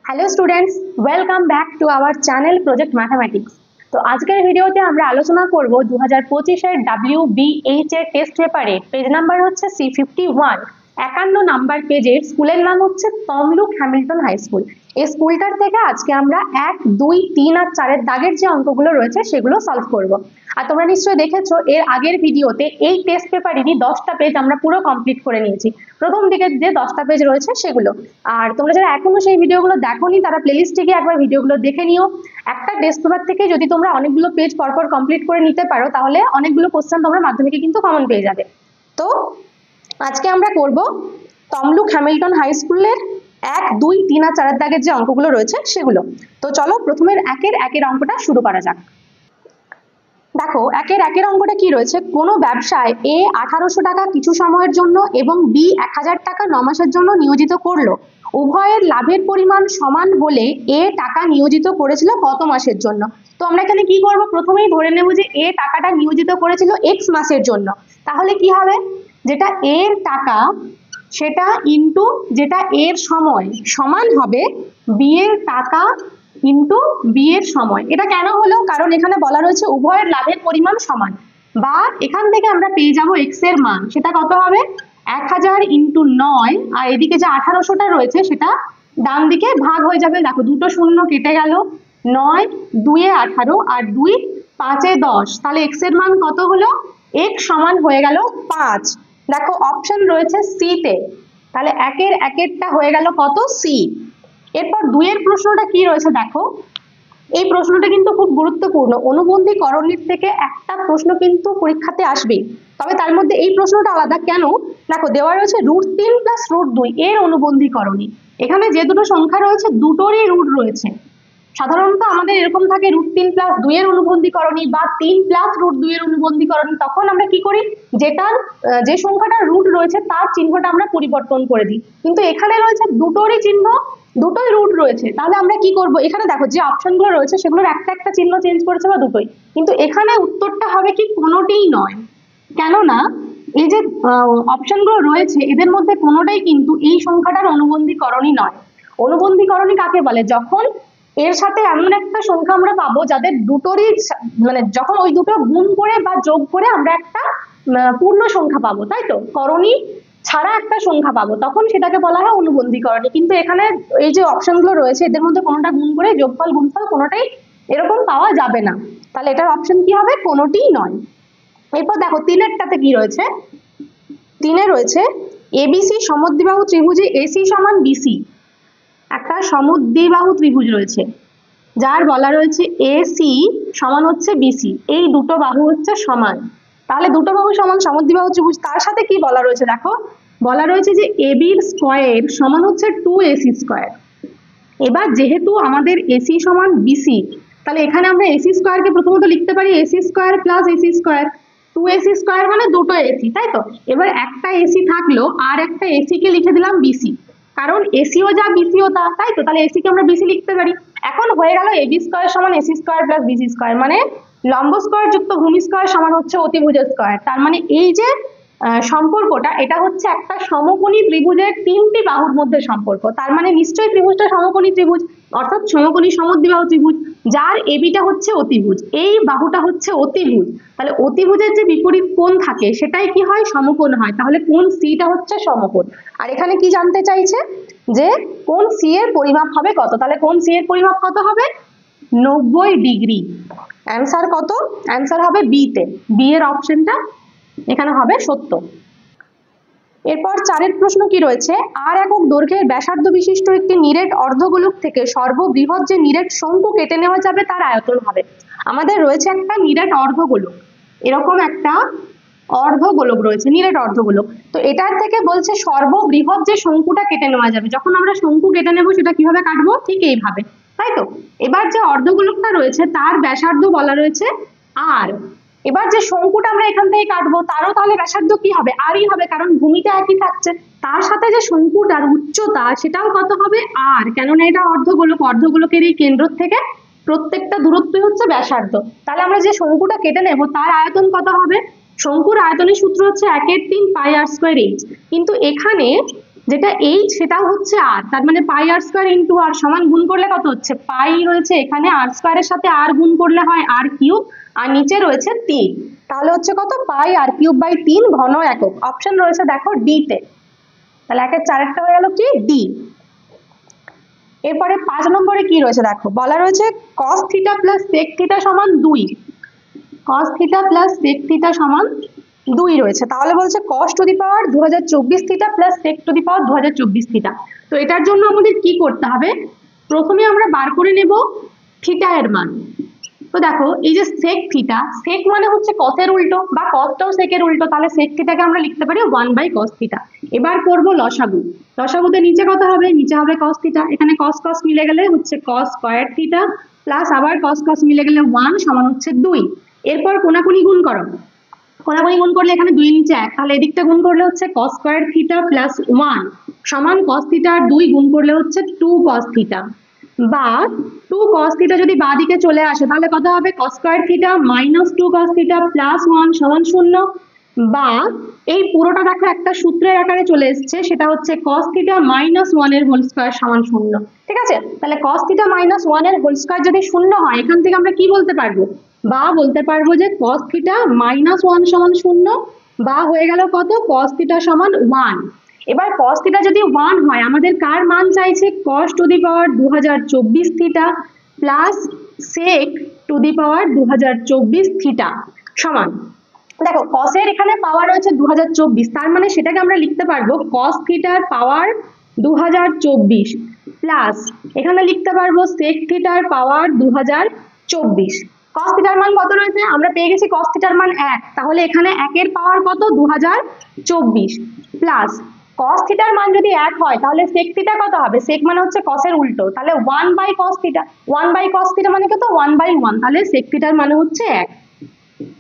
Hello students, welcome back to our channel project mathematics. তো আজকের ভিডিওতে আমরা আলোচনা করব 2025-এর WBH এর টেস্ট পেপারে পেজ নাম্বার হচ্ছে C51, 51 নাম্বার পেজের স্কুলের নাম হচ্ছে তমলুক হ্যামিল্টন হাই স্কুল। এই স্কুলটার থেকে আজকে আমরা 1, 2, 3 আর 4 এর দাগের যে অঙ্কগুলো রয়েছে সেগুলো সলভ করব। আর তোমরা নিশ্চয়ই দেখেছো এর আগের ভিডিওতে এই টেস্ট পেপারেরই 10টা পেজ আমরা পুরো কমপ্লিট করে নিয়েছি, প্রথম দিকের যে 10টা পেজ রয়েছে সেগুলো। আর তোমরা যারা এখনো সেই ভিডিওগুলো দেখোনি তারা প্লেলিস্টে গিয়ে একবার ভিডিওগুলো দেখে নিও। একটা টেস্ট পেপার থেকে যদি তোমরা অনেকগুলো পেজ পরপর কমপ্লিট করে নিতে পারো তাহলে অনেকগুলো কোশ্চেন তোমরা মাধ্যমিকে কিন্তু কমন পেয়ে যাবে। তো আজকে আমরা করব তমলুক হ্যামিল্টন হাই স্কুলের 1, 2, 3 আর 4 এর দাগের যে অঙ্কগুলো রয়েছে সেগুলো। তো চলো প্রথমের একের অঙ্কটা শুরু করা যাক। দেখো একের অঙ্কটা কি রয়েছে, কোনো ব্যবসায় এ 1800 টাকা কিছু সময়ের জন্য এবং বি 1000 টাকা 9 মাসের জন্য নিয়োজিত করলো। উভয়ের লাভের পরিমাণ সমান হলে এ টাকা নিয়োজিত করেছিল কত মাসের জন্য। তো আমরা এখানে কি করব, প্রথমেই ধরে নেব যে এ টাকাটা নিয়োজিত করেছিল এক্স মাসের জন্য। তাহলে কি হবে, যেটা এর টাকা সেটা ইনটু যেটা এর সময় সমান হবে বি এর টাকা ইনটু বি এর সময়। এটা কেন হলো, কারণ এখানে বলা রয়েছে উভয়ের লাভের পরিমাণ সমান, বা এখান থেকে আমরা পেয়ে যাব এক্স এর মান, সেটা কত হবে 1000 ইনটু 9, আর এদিকে যে 1800টা রয়েছে সেটা ডান দিকে ভাগ হয়ে যাবে। দেখো দুটো শূন্য কেটে গেল, 9 2 এ 18 আর 2 5 এ 10, তাহলে এক্স এর মান কত হলো, এক্স সমান হয়ে গেল 5। দেখো অপশন রয়েছে সি তে, তাহলে একেরটা হয়ে গেল কত, সি। এরপর 2 এর প্রশ্নটা কি রয়েছে দেখো, এই প্রশ্নটা কিন্তু খুব গুরুত্বপূর্ণ, অনুবন্ধী করণীর থেকে একটা প্রশ্ন কিন্তু পরীক্ষাতে আসবে, তবে তার মধ্যে এই প্রশ্নটা আলাদা কেন। দেখো দেওয়া রয়েছে √3 + √2 এর অনুবন্ধী করণী। এখানে যে দুটো সংখ্যা রয়েছে দুটোরই রুট রয়েছে। সাধারণত আমাদের এরকম থাকে √3 + 2 এর অনুবন্ধী করণী বা 3 + √2 এর অনুবন্ধী করণী। তখন আমরা কি করি, যেটার যে সংখ্যাটা রুট রয়েছে তার চিহ্নটা আমরা পরিবর্তন করে দিই, কিন্তু এখানে রয়েছে দুটোরই চিহ্ন, দুটোই রুট রয়েছে। তাহলে আমরা কি করব, এখানে দেখো যে অপশনগুলো রয়েছে সেগুলোর একটা চিহ্ন চেঞ্জ করেছে বা দুটোই, কিন্তু এখানে উত্তরটা হবে কি কোনোটিই নয়। কেননা এই যে অপশনগুলো রয়েছে এদের মধ্যে কোনোটাই কিন্তু এই সংখ্যাটার অনুবন্ধী করণী নয়। অনুবন্ধী করণী কাকে বলে, যখন এর সাথে এমন একটা সংখ্যা আমরা পাবো যাদের দুটোরই মানে যখন ওই দুটো গুণ করে বা যোগ করে আমরা একটা পূর্ণ সংখ্যা পাবো, তাই তো, করণী ছাড়া একটা সংখ্যা পাবো, তখন সেটাকে বলা হয় অনুবন্ধী করণী। কিন্তু এখানে এই যে অপশনগুলো রয়েছে এদের মধ্যে কোনোটা গুণ করে যোগফল গুণফল কোনোটাই এরকম পাওয়া যাবে না, তাহলে এটার অপশন কি হবে, কোনোটিই নয়। এরপর দেখো 3এরটাতে কি রয়েছে, 3-এ রয়েছে এবিসি সমদ্বিবাহু ত্রিভুজে এসি সমান বিসি। একটা সমদ্বিবাহু ত্রিভুজ রয়েছে যার বলা রয়েছে এসি সমান হচ্ছে বিসি, এই দুটো বাহু হচ্ছে সমান। তাহলে দুটো বাহু সমান সমদ্বিবাহু ত্রিভুজ, তার সাথে কি বলা রয়েছে দেখো, বলা রয়েছে যে এবির স্কয়ার সমান হচ্ছে 2ac স্কয়ার। এবার যেহেতু আমাদের এসি সমান বিসি, তাহলে এখানে আমরা এসি স্কয়ারকে প্রথমত লিখতে পারি AC square plus AC square, 2ac square মানে দুটো এসি, তাই তো। এবার একটা এসি থাকলো আর একটা এসি কে লিখে দিলাম বিসি, কারণ এসিও যা বিসিও তা, তাই তো, তাহলে এসি কে আমরা বিসি লিখতে পারি। এখন হয়ে গেল এবি স্কয়ার সমান AC square plus BC square, মানে লম্ব স্কয়ার যুক্ত ভূমি স্কয়ার সমান হচ্ছে অতিভুজ স্কয়ার। তার মানে এই যে সম্পর্কটা এটা হচ্ছে একটা সমকোণী ত্রিভুজের 3টি বাহুর মধ্যে সম্পর্ক, তার মানে নিশ্চয়ই ত্রিভুজটা সমকোণী ত্রিভুজ, অর্থাৎ সমকোণী সমদ্বিবাহু ত্রিভুজ যার এবিটা হচ্ছে অতিভুজ, এই বাহুটা হচ্ছে অতিভুজ। তাহলে অতিভুজের যে বিপরীত কোণ থাকে সেটাই কি হয়, সমকোণ হয়। তাহলে কোণ সিটা হচ্ছে সমকোণ। আর এখানে কি জানতে চাইছে যে কোণ সি এর পরিমাপ হবে কত, তাহলে কোণ সি এর পরিমাপ কত হবে, 90 ডিগ্রি। অ্যান্সার কত, অ্যান্সার হবে বি তে, বি এর অপশনটা এখানে হবে সত্য। এরপর 4-এর প্রশ্ন কি রয়েছে, আর একক দৈর্ঘ্যের ব্যাসার্ধ বিশিষ্ট একটি নিরেট অর্ধগোলক থেকে সর্ববৃহৎ যে নিরেট শঙ্কু কেটে নেওয়া যাবে তার আয়তন হবে। আমাদের রয়েছে একটা নিরেট অর্ধগোলক, এরকম একটা অর্ধগোলক রয়েছে, নিরেট অর্ধগোলক। তো এটার থেকে বলছে সর্ববৃহৎ যে শঙ্কুটা কেটে নেওয়া যাবে, যখন আমরা শঙ্কু কেটে নেব সেটা কিভাবে কাটবো, ঠিক এইভাবে, তাই তো। এবার যে অর্ধগোলকটা রয়েছে তার ব্যাসার্ধ বলা রয়েছে আর, এবার যে শঙ্কুটা আমরা এখান থেকে কাটবো তারও তাহলে ব্যাসার্ধ কি হবে, আরই হবে, কারণ ভূমিটা একই থাকছে। তার সাথে যে শঙ্কুটার উচ্চতা সেটাও কত হবে, আর, কেননা এটা অর্ধগোলক, অর্ধগোলকের এই কেন্দ্র থেকে প্রত্যেকটা দূরত্বই হচ্ছে ব্যাসার্ধ। তাহলে আমরা যে শঙ্কুটা কেটে নেব তার আয়তন কত হবে, শঙ্কুর আয়তনের সূত্র হচ্ছে 1/3 πr²h, কিন্তু এখানে যেটা এইচ সেটাও হচ্ছে আর, তার মানে পাই আর স্কোয়ার ইন্টু আর সমান গুণ করলে কত হচ্ছে, পাই রয়েছে এখানে আর স্কোয়ারের সাথে আর গুণ করলে হয় আর কিউব, আর নিচে রয়েছে 3, তাহলে হচ্ছে কত, পাই আর কিউব বাই 3 ঘন একক। অপশন রয়েছে দেখো ডি তে, তাহলে 1/4 হয়ে গেল কি ডি। এরপরে 5 নম্বরে কি রয়েছে দেখো, বলা রয়েছে cos theta plus sec theta সমান 2, cos theta plus sec theta সমান 2 রয়েছে, তাহলে বলছে cos two the power 2024 theta plus sec two the power 2024 theta. তো এটার জন্য আমাদের কি করতে হবে, প্রথমে আমরা বার করে নেব থিটা এর মান। তো দেখো এই যে sec থিটা, sec মানে হচ্ছে cos এর উল্টো বা cosটাও sec এর উল্টো, তাহলে sec থিটাকে আমরা লিখতে পারি 1/cos থিটা। এবার করব লসাগু, লসাগুতে নিচে কত হবে, নিচে হবে cos থিটা, এখানে cos cos মিলে গেলে হচ্ছে cos স্কয়ার থিটা প্লাস আবার cos cos মিলে গেলে 1 সমান হচ্ছে 2। এরপর কোনাকুনি গুণ করো, কোনাকুনি গুণ করলে এখানে 2 নিচে 1, তাহলে এদিকটা গুণ করলে হচ্ছে cos স্কয়ার থিটা প্লাস 1 সমান cos থিটা আর 2 গুণ করলে হচ্ছে 2 cos থিটা, বা 2 cos থিটা যদি বাঁ দিকে চলে আসে তাহলে কত হবে, cos square theta minus 2 cos theta plus 1 সমান 0, বা এই পুরোটা দেখো একটা সূত্রের আকারে চলে এসেছে, সেটা হচ্ছে cos থিটা মাইনাস 1 এর হোল স্কয়ার সমান 0। ঠিক আছে, তাহলে cos থিটা মাইনাস 1 এর হোল স্কয়ার যদি 0 হয়, এখান থেকে আমরা কি বলতে পারবো, বা বলতে পারবো যে cos থিটা মাইনাস 1 সমান 0, বা হয়ে গেল কত, cos থিটা সমান 1। এবার cos থিটা যদি 1 হয়, আমাদের কার মান চাইছে, cos two the power 2024 theta plus sec two the power 2024 theta সমান, দেখো cos এর এখানে পাওয়ার রয়েছে 2024, তার মানে সেটাকে আমরা লিখতে পারবো cos থিটার পাওয়ার 2024 প্লাস এখানে লিখতে পারবো sec থিটার পাওয়ার 2024। cos থিটার মান কত রয়েছে, আমরা পেয়ে গেছি cos থিটার মান 1, তাহলে এখানে 1 এর পাওয়ার কত, 2024 প্লাস cos থিটার মান যদি 1 হয় তাহলে sec থিটা কত হবে, sec মানে হচ্ছে cos এর উল্টো, তাহলে 1/cos থিটা, 1/cos থিটা মানে কত, 1/1, তাহলে sec থিটার মানে হচ্ছে 1।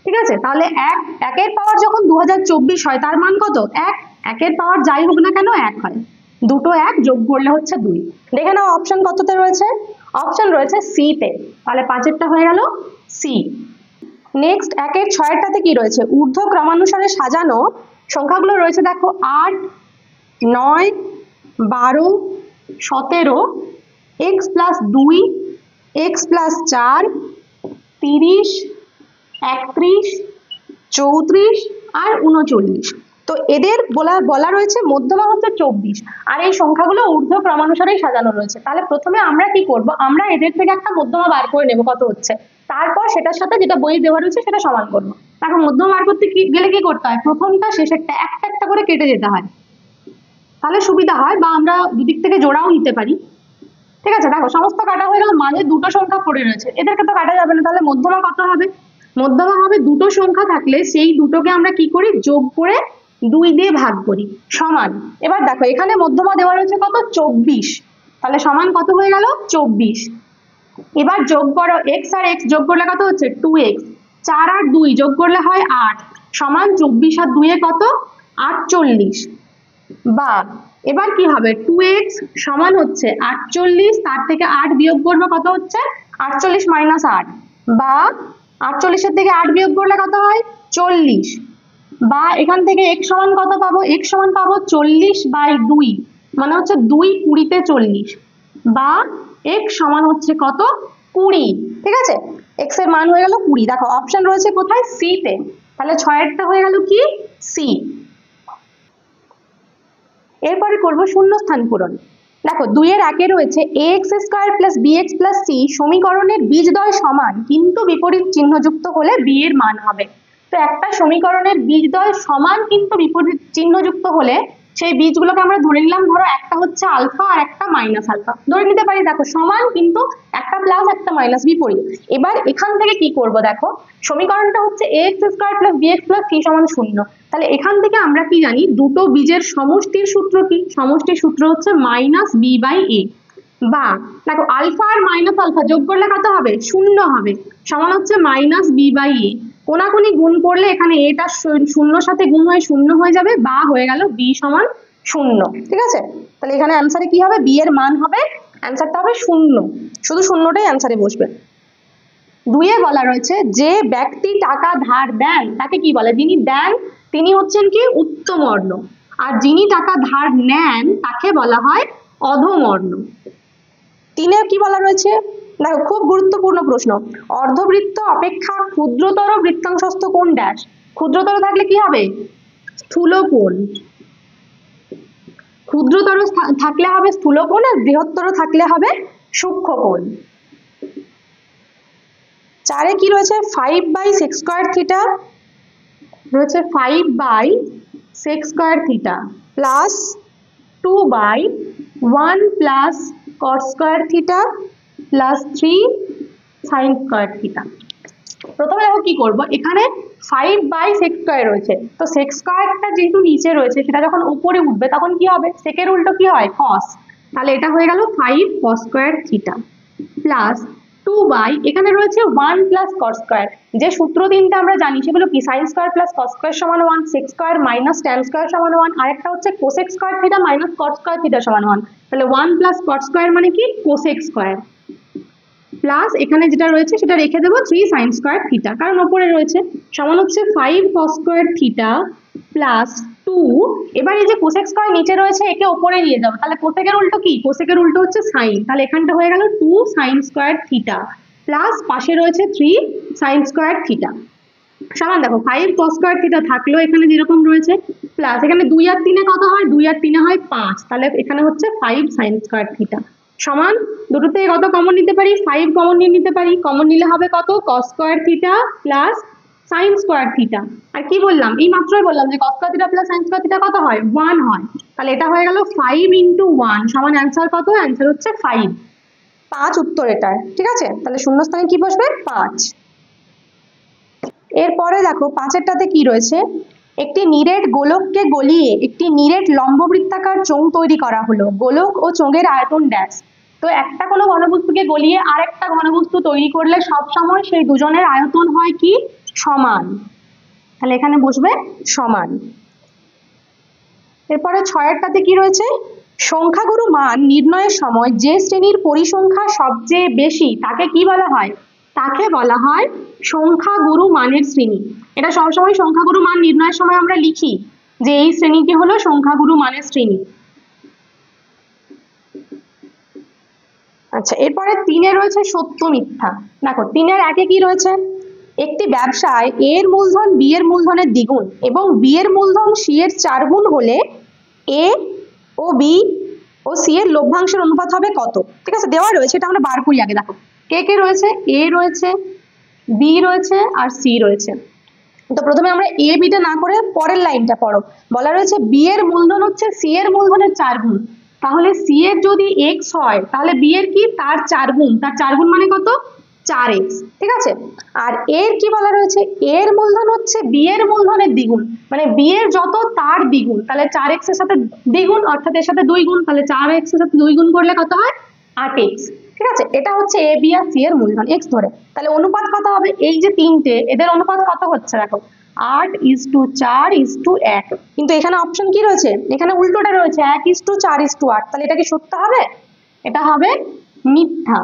ঠিক আছে, তাহলে 1 এর পাওয়ার যখন 2024 হয় তার মান কত, 1, 1 এর পাওয়ার যাই হোক না কেন 1 হয়, দুটো 1 যোগ করলে হচ্ছে 2। দেখে নাও অপশন কততে রয়েছে, অপশন রয়েছে সি তে, তাহলে 5এরটা হয়ে গেল সি। নেক্সট 1 এর 6এরটাতে কি রয়েছে, ঊর্ধ্ব ক্রমানুসারে সাজানো সংখ্যাগুলো রয়েছে দেখো 8, 9, 12, 17, x প্লাস 2, x প্লাস 4, 30, 31, 34 আর 39। তো এদের বলা রয়েছে মধ্যমা হচ্ছে 24, আর এই সংখ্যাগুলো ঊর্ধ্ব ক্রমানুসারেই সাজানো রয়েছে। তাহলে প্রথমে আমরা কি করব, আমরা এদের থেকে একটা মধ্যমা বার করে নেব কত হচ্ছে, তারপর সেটার সাথে যেটা বইয়ে দেওয়া রয়েছে সেটা সমান করব। এখন মধ্যমা বার করতে গেলে কি করতে হয়, প্রথমটা শেষেরটা একটা একটা করে কেটে যেতে হয়, তাহলে সুবিধা হয়, বা আমরা দুদিক থেকে জোড়াও নিতে পারি। ঠিক আছে, দেখো সমস্ত কাটা হয়ে গেল, মাঝে দুটো সংখ্যা পড়ে রয়েছে, এদেরকে তো কাটা যাবে না, তাহলে মধ্যমা কত হবে, মধ্যমা হবে দুটো সংখ্যা থাকলে সেই দুটোকে আমরা কি করি, যোগ করে 2 দিয়ে ভাগ করি সমান। এবার দেখো এখানে মধ্যমা দেওয়া রয়েছে কত, 24, তাহলে সমান কত হয়ে গেল 24। এবার যোগ করো, x আর x যোগ করলে কত হচ্ছে 2x, 4 আর 2 যোগ করলে হয় 8 সমান 24 আর 2 এ কত 48, বা এবার কি হবে 2x সমান হচ্ছে 48, তার থেকে 8 বিয়োগ করবে কত হচ্ছে 48 মাইনাস 8, বা 48 এর থেকে 8 বিয়োগ করলে কত হয় 40, বা এখান থেকে x সমান কত পাবো, x সমান পাবো 40/2 মানে হচ্ছে 2 20 তে 40, বা x সমান হচ্ছে কত 20। ঠিক আছে, x এর মান হয়ে গেল 20। দেখো অপশন রয়েছে কোথায়, সি তে, তাহলে 6এরটা হয়ে গেল কি সি। এরপরে করব শূন্যস্থান পূরণ। দেখো 2 এর 1 এ রয়েছে ax square plus bx plus c সমীকরণের বীজদ্বয় সমান কিন্তু বিপরীত চিহ্নযুক্ত হলে b এর মান হবে। তো একটা সমীকরণের বীজদ্বয় সমান কিন্তু বিপরীত চিহ্নযুক্ত হলে সেই বীজগুলোকে আমরা ধরে নিলাম, ধরো একটা হচ্ছে আলফা আর একটা মাইনাস আলফা ধরে নিতে পারি, দেখো সমান কিন্তু একটা প্লাস একটা মাইনাস বিপরীত। এবার এখান থেকে কি করব, দেখো সমীকরণটা হচ্ছে ax square plus bx plus c সমান 0, তাহলে এখান থেকে আমরা কি জানি, দুটো বীজের সমষ্টির সূত্র কি, সমষ্টির সূত্র হচ্ছে মাইনাস বি বাই এ, বা দেখো আলফা আর মাইনাস আলফা যোগ করলে কত হবে 0 হবে সমান হচ্ছে মাইনাস বি বাই এ, কোনাকুনি গুণ করলে এখানে এটা 0 সাথে গুণ হয়ে 0 হয়ে যাবে, বা হয়ে গেল বি সমান 0। ঠিক আছে, তাহলে এখানে অ্যান্সারে কি হবে, বি এর মান হবে, অ্যান্সারটা হবে 0, শুধু 0টাই অ্যান্সারে বসবে। 2 এ বলা রয়েছে যে ব্যক্তি টাকা ধার দেন তাকে কি বলে, যিনি দেন তিনি হচ্ছেন কি উত্তমবর্ণ, আর যিনি টাকা ধার নেন তাকে বলা হয় অধমর্ণ। 3 কি বলা রয়েছে, দেখো খুব গুরুত্বপূর্ণ প্রশ্ন, অর্ধবৃত্ত অপেক্ষা ক্ষুদ্রতর বৃত্তাংশস্থ কোণ ড্যাশ। ক্ষুদ্রতর থাকলে কি হবে, স্থূলকোণ। ক্ষুদ্রতর থাকলে হবে স্থূলকোণ, আর বৃহত্তর থাকলে হবে সূক্ষ্মকোণ। 4 কি রয়েছে, 5/sec স্কয়ার থিটা রয়েছে, 5/sec square theta plus 2/1 plus cot square theta plus 3 sin square theta. প্রথমে দেখো কি করব, এখানে 5/sec স্কয়ার রয়েছে, তো sec স্কয়ারটা যেহেতু নিচে রয়েছে সেটা যখন উপরে উঠবে তখন কি হবে, সেকের উল্টো কি হয়, cos, তাহলে এটা হয়ে গেল 5 cos স্কয়ার থিটা প্লাস 2 এখানে রয়েছে 1 প্লাস cot স্কয়ার, যে সূত্র তিনটা আমরা জানি সেগুলো কি, sin square plus cos square সমান 1, sec square minus tan square সমান 1, আরেকটা হচ্ছে cosec square theta minus cot square theta সমান 1, তাহলে 1 প্লাস cot স্কয়ার মানে কি cosec স্কয়ার প্লাস এখানে যেটা রয়েছে সেটা রেখে দেবো 3 sin স্কয়ার থিটা, কারণ উপরে রয়েছে, সমান হচ্ছে 5 cos স্কয়ার থিটা প্লাস 2, এবার এই যে cosec স্কয়ার নিচে রয়েছে একে উপরে নিয়ে যাও, তাহলে cosec এর উল্টো কি, cosec এর উল্টো হচ্ছে sin, তাহলে এখানটা হয়ে গেল 2 sin স্কয়ার থিটা প্লাস পাশে রয়েছে 3 sin স্কয়ার থিটা সমান, দেখো 5 cos স্কয়ার থিটা থাকলো এখানে যেরকম রয়েছে, প্লাস এখানে 2 আর 3 কত হয়, 2 আর 3 হয় 5, তাহলে এখানে হচ্ছে 5 sin স্কয়ার থিটা সমান, দুটো থেকে কত কমন নিতে পারি, 5 কমন নিয়ে নিতে পারি, কমন নিলে হবে কত, cos square theta plus sin square theta, আর কি বললাম, এই মাত্রই বললাম যে cos square theta plus sin square theta কত হয়, 1 হয়, তাহলে এটা হয়ে গেল 5 × 1 সমান অ্যান্সার কত, অ্যান্সার হচ্ছে 5, 5 উত্তর এটার, ঠিক আছে, তাহলে শূন্যস্থানে কি বসবে, 5। এরপরে দেখো 5এরটাতে কি রয়েছে, একটি নিরেট গোলককে গলিয়ে একটি নিরেট লম্ববৃত্তাকার চোঙ তৈরি করা হলো, গোলক ও চোঙের আয়তন ড্যাশ। তো একটা কোনো ঘনবস্তুকে গলিয়ে আরেকটা ঘনবস্তু তৈরি করলে সব সময় সেই দুজনের আয়তন হয় কি, সমান, তাহলে এখানে বসবে সমান। এরপরে 6এরটাতে কি রয়েছে, সংখ্যাগুরু মান নির্ণয়ের সময় যে শ্রেণীর পরিসংখ্যা সবচেয়ে বেশি তাকে কি বলা হয়, তাকে বলা হয় সংখ্যাগুরু মানের শ্রেণী। এটা সবসময় সংখ্যাগুরু মান নির্ণয়ের সময় আমরা লিখি যে এই শ্রেণীটি হলো সংখ্যাগুরু মানের শ্রেণী। আচ্ছা, এরপরে 3 রয়েছে সত্য মিথ্যা। দেখো 3 1 কি রয়েছে, একটি ব্যবসায় a এর মূলধন b এর মূলধনের দ্বিগুণ এবং b এর মূলধন c এর 4 গুণ হলে a O b O c এর লভ্যাংশের অনুপাত হবে কত, ঠিক আছে, দেওয়া রয়েছে, এটা আমরা বার করি আগে। দেখো কে কে রয়েছে, a রয়েছে, b রয়েছে আর c রয়েছে, তো প্রথমে আমরা a b টা না করে পরের লাইনটা পড়ো, বলা রয়েছে b এর মূলধন হচ্ছে c এর মূলধনের 4 গুণ, তাহলে c এর যদি x হয় তাহলে b এর কি, তার 4 গুণ, তার 4 গুণ মানে কত, 4x, ঠিক আছে। আর এর কি বলা রয়েছে, এর মূলধন হচ্ছে b এর মূলধনের দ্বিগুণ, মানে b এর যত তার দ্বিগুণ, তাহলে 4x এর সাথে দ্বিগুণ অর্থাৎ এর সাথে 2 গুণ, তাহলে 4x এর সাথে 2 গুণ করলে কত হয়, 8x, ঠিক আছে। এটা হচ্ছে a b আর c এর মূলধন x ধরে, তাহলে অনুপাত কত হবে, এই যে তিনটে এদের অনুপাত কত হচ্ছে, দেখো 8:4:1, কিন্তু এখানে অপশন কি রয়েছে, এখানে উল্টোটা রয়েছে 1:4:8, তাহলে এটা কি সত্য হবে, এটা হবে মিথ্যা।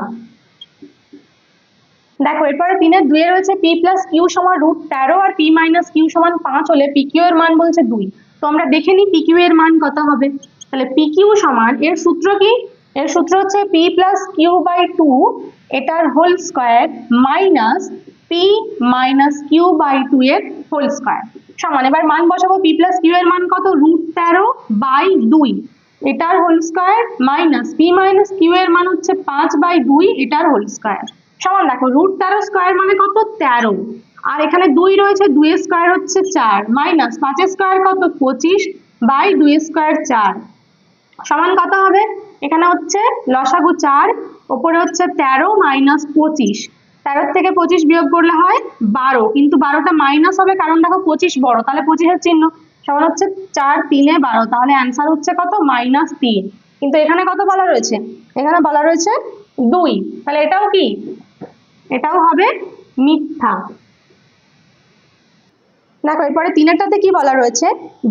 দেখো এরপরে 3 2 রয়েছে p + q = √13 আর p - q = 5 হলে pq এর মান বলছে 2, তো আমরা দেখে নিই pq এর মান কত হবে, তাহলে pq সমান, এর সূত্র কি, এর সূত্র হচ্ছে p + q/2 এটার whole square minus p - q/2 এর হোল স্কয়ার সমান, এবার মান বসাবো, p + q এর মান কত, √13/2 এটার whole square minus p - q এর মান হচ্ছে 5/2 এটার হোল স্কয়ার সমান, দেখো √13 স্কয়ার মানে কত, 13, আর এখানে 2 রয়েছে, 2 এর স্কয়ার হচ্ছে 4 মাইনাস 5 এর স্কয়ার কত, 25/2 এর স্কয়ার 4 সমান কত হবে, এখানে হচ্ছে লসাগু 4, উপরে হচ্ছে 13 মাইনাস 25, 13 থেকে 25 বিয়োগ করলে হয় 12, কিন্তু 12টা মাইনাস হবে কারণ দেখো 25 বড়, তাহলে 25 এর চিহ্ন সমান হচ্ছে 4 3 12, তাহলে অ্যান্সার হচ্ছে কত, -3, কিন্তু এখানে কত বলা রয়েছে, এখানে বলা রয়েছে 2, তাহলে এটাও কি, এটাও হবে মিথ্যা। দেখো এরপরে 3টাতে কি বলা রয়েছে,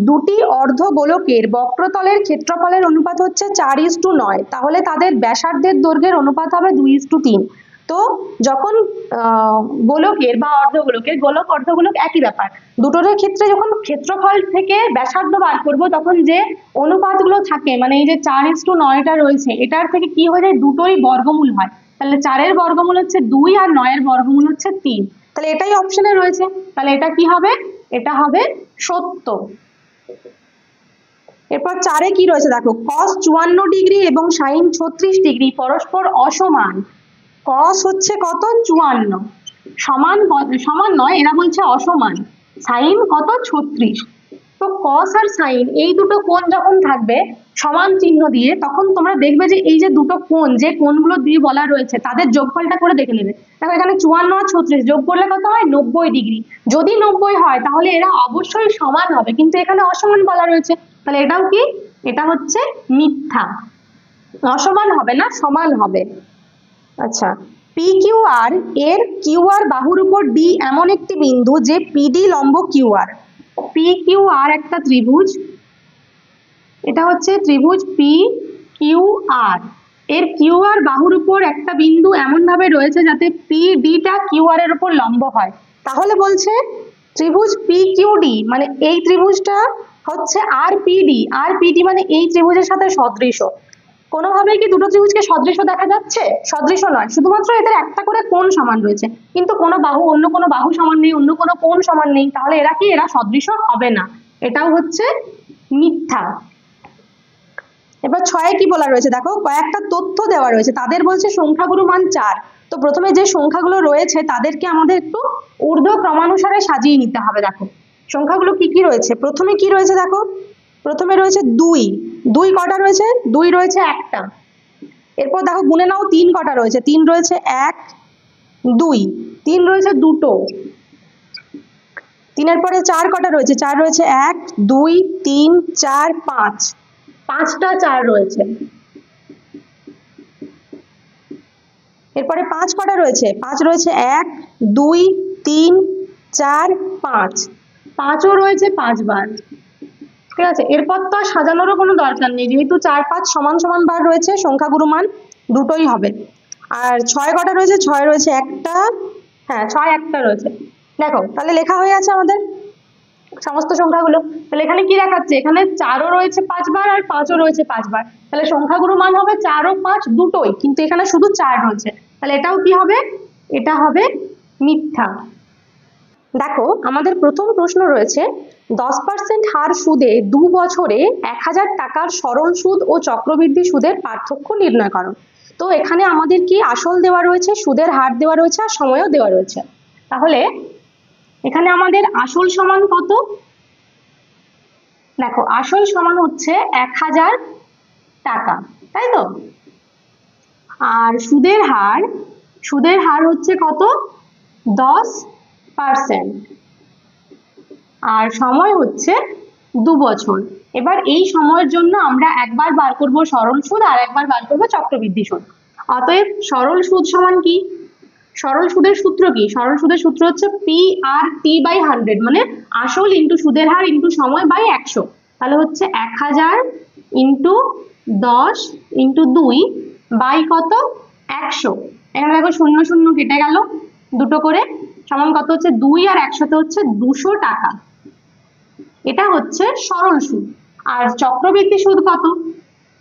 দুটি অর্ধ গোলকের বক্রতলের ক্ষেত্রফলের অনুপাত হচ্ছে 4:9, তাহলে তাদের ব্যাসার্ধের দৈর্ঘ্যের অনুপাত হবে 2:3, তো যখন গোলকের বা অর্ধগোলকের, গোলক অর্ধগোলক একই ব্যাপার, দুটোর ক্ষেত্রে যখন ক্ষেত্রফল থেকে ব্যাসার্ধ বার করব তখন যে অনুপাতগুলো থাকে, মানে এই যে 4:9টা রয়েছে, এটার থেকে কি হয়ে যায়, দুটোই বর্গমূল হয়। তাহলে 4-এর বর্গমূল হচ্ছে 2 আর 9-এর বর্গমূল হচ্ছে 3। তাহলে এটাই অপশনে রয়েছে, তাহলে এটা কি হবে, এটা হবে সত্য। এরপর 4-এ কি রয়েছে দেখো, cos 54 ডিগ্রি এবং sin 36 ডিগ্রি পরস্পর অসমান। cos হচ্ছে কত, 54, সমান সমান নয়, এরা বলছে অসমান। sin কত, 36। তো cos আর sin এই দুটো কোণ যখন থাকবে সমান চিহ্ন দিয়ে, তখন তোমরা দেখবে যে এই যে দুটো কোণ, যে কোণগুলো দিয়ে বলা রয়েছে তাদের যোগফলটা করে দেখে নেবে। দেখো এখানে 54 আর 36 যোগ করলে কত হয়, 90 ডিগ্রি। যদি 90 হয় তাহলে এরা অবশ্যই সমান হবে, কিন্তু এখানে অসমান বলা রয়েছে, তাহলে এটাও কি, এটা হচ্ছে মিথ্যা, অসমান হবে না, সমান হবে। আচ্ছা, PQR এর QR বাহুর উপর D এমন একটি বিন্দু যে PD লম্ব QR। PQR একটা ত্রিভুজ, এটা হচ্ছে ত্রিভুজ PQR, এর QR বাহুর উপর একটা বিন্দু এমন ভাবে রয়েছে যাতে PD টা QR এর উপর লম্ব হয়। তাহলে বলছে ত্রিভুজ PQD মানে এই ত্রিভুজটা হচ্ছে RPD, RPD মানে এই ত্রিভুজের সাথে সদৃশ। কোনোভাবেই কি দুটো ত্রিভুজকে সদৃশ দেখা যাচ্ছে, সদৃশ নয়, শুধুমাত্র এদের একটা করে কোণ সমান রয়েছে, কিন্তু কোনো বাহু অন্য কোনো বাহু সমান নেই, অন্য কোনো কোণ সমান নেই, তাহলে এরা কি, এরা সদৃশ হবে না, এটাও হচ্ছে মিথ্যা। এবার 6-এ কি বলা রয়েছে দেখো, কয়েকটা তথ্য দেওয়া রয়েছে, তাদের বলছে সংখ্যাগুরু মান 4। তো প্রথমে যে সংখ্যাগুলো রয়েছে তাদেরকে আমাদের একটু ঊর্ধ্ব ক্রমানুসারে সাজিয়ে নিতে হবে। দেখো সংখ্যাগুলো কি কি রয়েছে, প্রথমে কি রয়েছে দেখো, প্রথমে রয়েছে 2, 2 কটা রয়েছে, 2 রয়েছে একটা। এরপর দেখো গুনে নাও 3 কটা রয়েছে, 3 রয়েছে 1 2, 3 রয়েছে দুটো। 3-এর পরে 4 কটা রয়েছে, 4 রয়েছে 1 2 3 4 5, 5টা 4 রয়েছে। এরপরে 5 কটা রয়েছে, 5 রয়েছে 1 2 3 4 5, 5ও রয়েছে 5 বার। ঠিক আছে, এরপর তো আর সাজানোরও কোনো দরকার নেই, যেহেতু 4 5 সমান সমান বার রয়েছে, সংখ্যাগুরু মান দুটোই হবে। আর 6 কটা রয়েছে, 6 রয়েছে একটা, হ্যাঁ 6 একটা রয়েছে। দেখো তাহলে লেখা হয়ে আছে আমাদের সমস্ত সংখ্যাগুলো। তাহলে এখানে কি দেখাচ্ছে, এখানে 4ও রয়েছে 5 বার আর 5ও রয়েছে 5 বার, তাহলে সংখ্যাগুরু মান হবে 4 ও 5 দুটোই, কিন্তু এখানে শুধু 4 রয়েছে, তাহলে এটাও কি হবে, এটা হবে মিথ্যা। দেখো আমাদের প্রথম প্রশ্ন রয়েছে 10% হার সুদে 2 বছরে 1000 টাকার সরল সুদ ও চক্রবৃদ্ধি সুদের পার্থক্য নির্ণয় করো। তো এখানে আমাদের কি আসল দেওয়া রয়েছে, সুদের হার দেওয়া রয়েছে আর সময়ও দেওয়া রয়েছে। তাহলে এখানে আমাদের আসল সমান কত, দেখো আসল সমান হচ্ছে 1000 টাকা, তাই তো, আর সুদের হার হচ্ছে কত, 10%, আর সময় হচ্ছে 2 বছর। এবার এই সময়ের জন্য আমরা একবার বার করব সরল সুদ আর একবার বার করব চক্রবৃদ্ধি সুদ। অতএব সরল সুদ সমান কি, সরল সুদের সূত্র কি, সরল সুদের সূত্র হচ্ছে PRT/100, মানে আসল ইন্টু সুদের হার ইন্টু সময় বাই 100। তাহলে হচ্ছে 1000 ইন্টু 10 ইন্টু 2 বাই কত, 100। এখানে দেখো 0 0 কেটে গেল, দুটো করে, সমান কত হচ্ছে 2 আর 100 হচ্ছে 200 টাকা। এটা হচ্ছে সরল সুদ। আর চক্রবৃদ্ধি সুদ কত,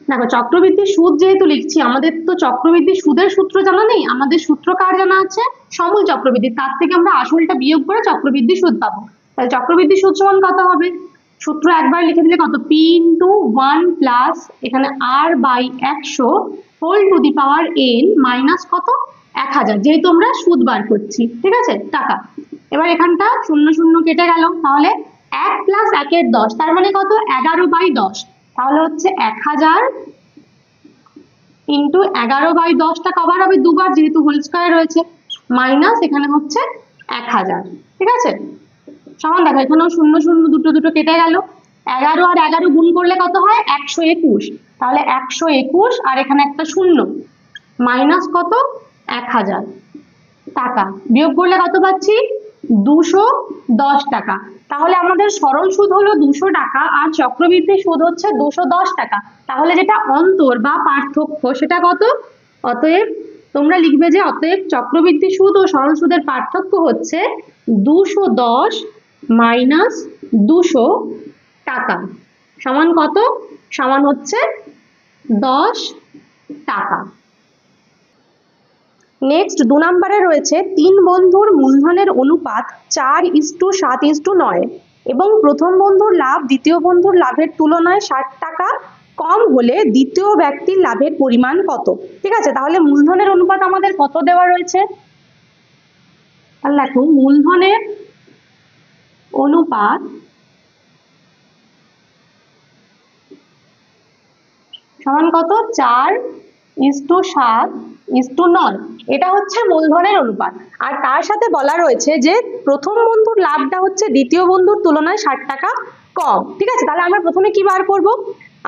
দেখো চক্রবৃদ্ধি সুদ যেহেতু লিখছি, আমাদের তো চক্রবৃদ্ধি সুদের সূত্র জানা নেই, আমাদের সূত্র কার জানা আছে, সমূল চক্রবৃদ্ধি, তার থেকে আমরা আসলটা বিয়োগ করে চক্রবৃদ্ধি সুদ পাবো। তাহলে চক্রবৃদ্ধি সুদ সমান কত হবে, সূত্র একবার লিখে দিলে কত, P × 1 প্লাস এখানে R/100 whole to the power n minus কত, 1000, যেহেতু আমরা সুদ বার করছি, ঠিক আছে, টাকা। এবার এখানটা 0 0 কেটে গেল, তাহলে 1 প্লাস 1-এর 10, তার মানে কত, 11/10, তাহলে হচ্ছে 1000 ইন্টু 11/10টা কবার হবে, দুবার, যেহেতু হোল স্কয়ার রয়েছে, মাইনাস এখানে হচ্ছে 1000, ঠিক আছে, সমান দেখো এখানেও 0 0 দুটো দুটো কেটে গেল, 11 আর 11 গুণ করলে কত হয়, 121, তাহলে 121 আর এখানে একটা 0 মাইনাস কত, 1000 টাকা, বিয়োগ করলে কত পাচ্ছি, 210 টাকা। তাহলে আমাদের সরল সুদ হলো 200 টাকা আর চক্রবৃদ্ধি সুদ হচ্ছে 210 টাকা। তাহলে যেটা অন্তর বা পার্থক্য সেটা কত, অতএব তোমরা লিখবে যে অতএব চক্রবৃদ্ধি সুদ ও সরল সুদের পার্থক্য হচ্ছে 210 মাইনাস 200 টাকা সমান কত? সমান হচ্ছে 10 টাকা। নেক্সট 2 নম্বরে রয়েছে 3 বন্ধুর মূলধনের অনুপাত 4:7:9 এবং প্রথম বন্ধুর লাভ দ্বিতীয় বন্ধুর লাভের তুলনায় 60 টাকা কম হলে দ্বিতীয় ব্যক্তির লাভের পরিমাণ কত? ঠিক আছে, তাহলে মূলধনের অনুপাত আমাদের কত দেওয়া রয়েছে? তাহলে দেখো মূলধনের অনুপাত সমান কত? 4:7:9। এটা হচ্ছে মূলধনের অনুপাত। আর তার সাথে বলা রয়েছে যে প্রথম বন্ধুর লাভটা হচ্ছে দ্বিতীয় বন্ধুর তুলনায় 60 টাকা কম। ঠিক আছে, তাহলে আমরা প্রথমে কি বার করব?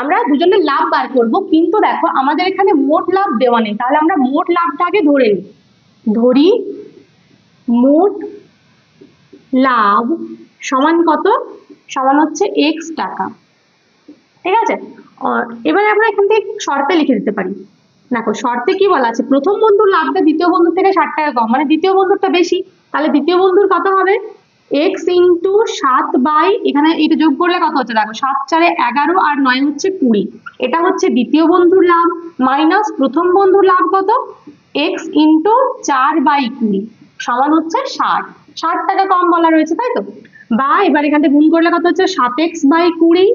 আমরা দুজনের লাভ বার করব, কিন্তু দেখো আমাদের এখানে মোট লাভ দেওয়া নেই, তাহলে আমরা মোট লাভটা আগে ধরি মোট লাভ সমান কত? সমান হচ্ছে x টাকা। ঠিক আছে, এবারে আমরা এখান থেকে শর্তে লিখে দিতে পারি। দেখো শর্তে কি বলা আছে? প্রথম বন্ধুর লাভটা দ্বিতীয় বন্ধুর থেকে 60 টাকা কম, মানে দ্বিতীয় বন্ধুরটা বেশি, তাহলে দ্বিতীয় বন্ধুর কত হবে? x ইন্টু 7 বাই, এখানে এটা যোগ করলে কত হচ্ছে? দেখো 7 4 11 আর 9 হচ্ছে 20। এটা হচ্ছে দ্বিতীয় বন্ধুর লাভ মাইনাস প্রথম বন্ধুর লাভ কত? x ইন্টু 4/20 সমান হচ্ছে 60 টাকা কম বলা রয়েছে, তাই তো? বা এবার এখানে গুণ করলে কত হচ্ছে? 7x/20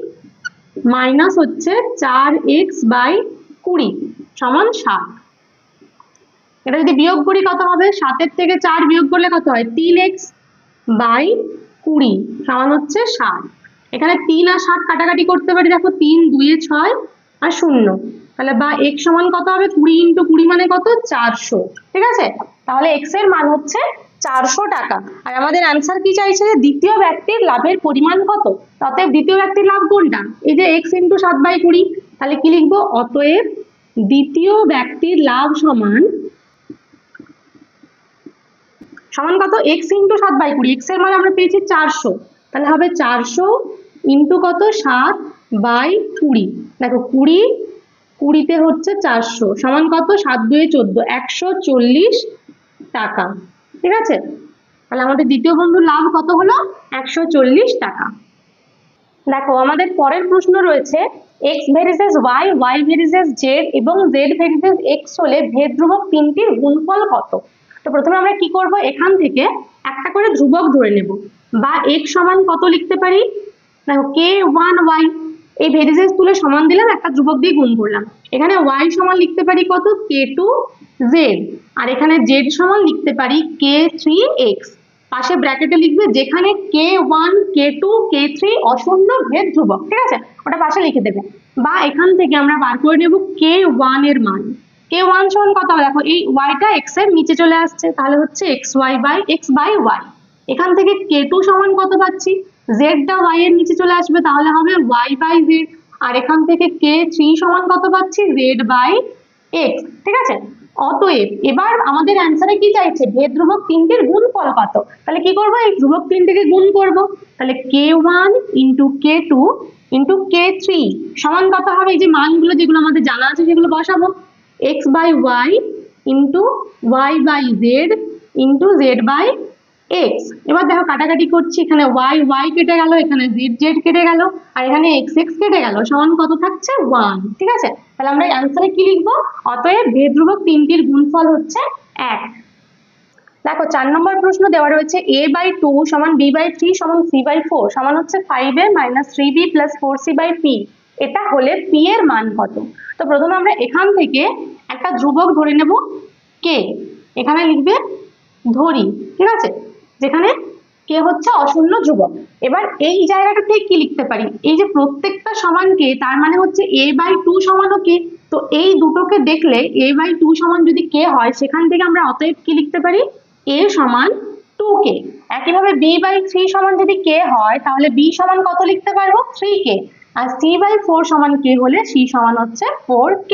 মাইনাস হচ্ছে 4x/20 সমান 60। এটা যদি বিয়োগ করি কত হবে? 7 থেকে 4 বিয়োগ করলে কত হয়? 3x/20 সমান হচ্ছে 60। এখানে 3 আর 60 কাটাকাটি করতে পারি, দেখো 3 2 এ 6 আর 0, তাহলে বা x সমান কত হবে? 20 ইন্টু 20 মানে কত? 400। ঠিক আছে, তাহলে x এর মান হচ্ছে 400 টাকা। আর আমাদের অ্যান্সার কি চাইছে? দ্বিতীয় ব্যক্তির লাভের পরিমাণ কত? অতএব দ্বিতীয় ব্যক্তির লাভ কোনটা? এই যে x ইন্টু 7/20। তাহলে কি লিখবো? অতএব দ্বিতীয় ব্যক্তির লাভ সমান কত? x into 7/20। x এর মান আমরা পেয়েছি 400, তাহলে হবে 400 ইন্টু কত? 7/20। দেখো 20 তে হচ্ছে 400 সমান কত? 7 2 14, 140 টাকা। ঠিক আছে, তাহলে আমাদের দ্বিতীয় বন্ধুর লাভ কত হলো? 140 টাকা। দেখো আমাদের পরের প্রশ্ন রয়েছে x ভেরিসেস y, y ভেরিসেস z এবং z ভেরিসেস x হলে ভেদ ধ্রুবক তিনটির গুণফল কত? তো প্রথমে আমরা কি করব? এখান থেকে একটা করে ধ্রুবক ধরে নেব, বা x সমান কত লিখতে পারি? দেখো k1y, এই ভেরিসেস তুলে সমান দিলাম, একটা ধ্রুবক দিয়ে গুণ করলাম। এখানে y সমান লিখতে পারি কত? k2z। আর এখানে z সমান লিখতে পারি k3x। পাশে ব্র্যাকেটে লিখবে যেখানে k1 k2 k3 অশূন্য ভেদ ধ্রুবক। ঠিক আছে, ওটা পাশে লিখে দেবে। বা এখান থেকে আমরা বার করে নেব k1 এর মান। k1 সমান কত হবে? দেখো এই yটা x এর নিচে চলে আসছে, তাহলে হচ্ছে x/y। এখান থেকে k2 সমান কত পাচ্ছি? z-টা y এর নিচে চলে আসবে, তাহলে হবে y/z। আর এখান থেকে k3 সমান কত পাচ্ছি? z/x। ঠিক আছে, অতএব এবার আমাদের অ্যান্সারে কি চাইছে? ভেদ ধ্রুবক তিনটির গুণফল কত? তাহলে কি করব? এই ধ্রুবক তিনটিকে গুণ করব। তাহলে k1 into k2 into k3 সমান কত হবে? এই যে মানগুলো যেগুলো আমাদের জানা আছে সেগুলো বসাবো। x/y into y/z into z/x। এবার দেখো কাটাকাটি করছি, এখানে y কেটে গেল, এখানে z কেটে গেল, আর এখানে x কেটে গেল, সমান কত থাকছে? 1। ঠিক আছে, তাহলে আমরা অ্যান্সারে কি লিখবো? অতএব ভেদ ধ্রুবক তিনটির গুণফল হচ্ছে 1। দেখো 4 নম্বর প্রশ্ন দেওয়া রয়েছে a/2 সমান b/3 সমান c/4 সমান হচ্ছে 5a - 3b + 4c/p। এটা হলে p এর মান কত? তো প্রথমে আমরা এখান থেকে একটা ধ্রুবক ধরে নেব k, এখানে লিখবে ধরি। ঠিক আছে, যেখানে k হচ্ছে অশূন্য ধ্রুবক। এবার এই জায়গাটা থেকে কি লিখতে পারি? এই যে প্রত্যেকটা সমান k, তার মানে হচ্ছে a/2 সমানও k। তো এই দুটোকে দেখলে a/2 সমান যদি k হয়, সেখান থেকে আমরা অতএব কি লিখতে পারি? a সমান 2k। একইভাবে b/3 সমান যদি k হয়, তাহলে b সমান কত লিখতে পারবো? 3k। আর c/4 সমান k হলে c সমান হচ্ছে 4k।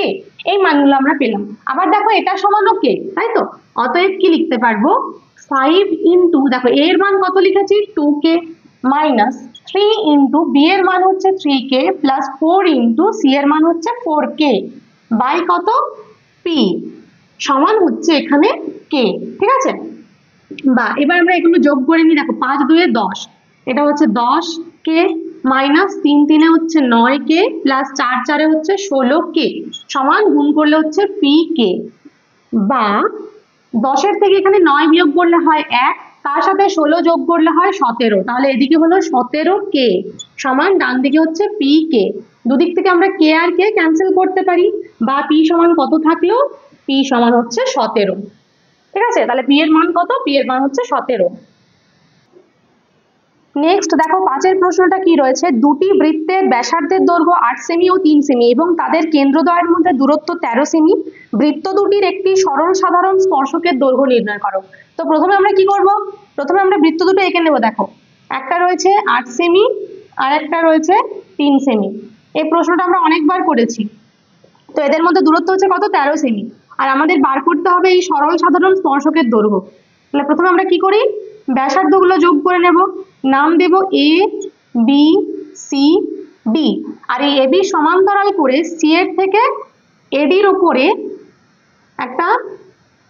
এই মানগুলো আমরা পেলাম। আবার দেখো এটা সমানও k, তাই তো? অতএব কি লিখতে পারবো? 5 ইন্টু, দেখো a এর মান কত লিখেছি? 2k মাইনাস 3 ইন্টু b এর মান হচ্ছে 3k প্লাস 4 ইন্টু c এর মান হচ্ছে 4k বাই কত? p সমান হচ্ছে এখানে কে, ঠিক আছে। বা এবার আমরা এগুলো যোগ করে নিই, দেখো 5 2 10, এটা হচ্ছে 10 কে মাইনাস 3 3 হচ্ছে 9 কে প্লাস 4 4 হচ্ছে 16 কে সমান গুণ করলে হচ্ছে পি কে। বা 10 থেকে এখানে 9 বিয়োগ করলে হয় 1, তার সাথে 16 যোগ করলে হয় 17, তাহলে এদিকে হলো 17 কে সমান ডান দিকে হচ্ছে পি কে। দুদিক থেকে আমরা কে আর কে ক্যান্সেল করতে পারি, বা পি সমান কত থাকলো, পি সমান হচ্ছে 17, ঠিক আছে। তাহলে পি এর মান কত, পি এর মান হচ্ছে 17। নেক্সট দেখো 5 প্রশ্নটা কি রয়েছে, দুটি বৃত্তের ব্যাসার্ধের দৈর্ঘ্য 8 সেমি ও 3 সেমি এবং তাদের কেন্দ্রদ্বয়ের মধ্যে দূরত্ব 13 সেমি, বৃত্ত দুটির একটি সরল সাধারণ স্পর্শকের দৈর্ঘ্য নির্ণয় করো। তো প্রথমে আমরা কি করব, প্রথমে আমরা বৃত্ত দুটো এঁকে নেব। দেখো একটা রয়েছে 8 সেমি আর একটা রয়েছে 3 সেমি। এই প্রশ্নটা আমরা অনেকবার করেছি। তো এদের মধ্যে দূরত্ব হচ্ছে কত, 13 সেমি, আর আমাদের বার করতে হবে এই সরল সাধারণ স্পর্শকের দৈর্ঘ্য। তাহলে প্রথমে আমরা কি করি, ব্যাসার্ধগুলো যোগ করে নেব, নাম দেব এ বি সি ডি, আর এই এবি সমান্তরাল করে সি এর থেকে এডির উপরে একটা